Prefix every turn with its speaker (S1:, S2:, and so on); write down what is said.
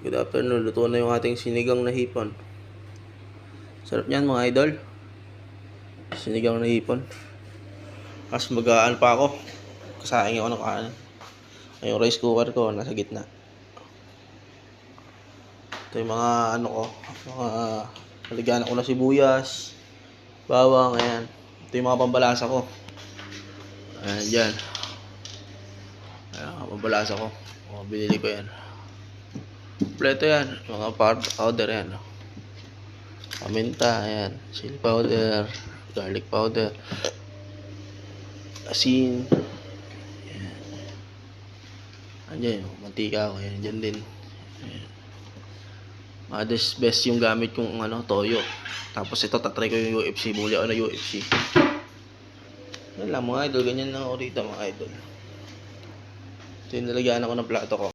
S1: Good afternoon. Luto na yung ating sinigang na hipon. Sarap niyan mga idol. Sinigang na hipon. Mas mag-aan pa ako. Kasaing ako ng kanin. Yung rice cooker ko nasa gitna. Ito yung mga ano ko. Mga naligyan ko na sibuyas. Bawang. Ayan. Ito yung mga pambalasa ko. Ayan dyan. Ayan pambalasa ko. Binili ko yan. Kompleto yan. Mga powder yan. Paminta, ayan. Chili powder, garlic powder, asin. Ayan. Andiyan yung mantika ko. Ayan, dyan din. Ayan. Best yung gamit kong toyo. Tapos ito, tatry ko yung UFC. Buli ako na UFC. Yan lang mga idol. Ganyan lang ako rito mga idol. Ito yung nalagyan ako ng plato ko.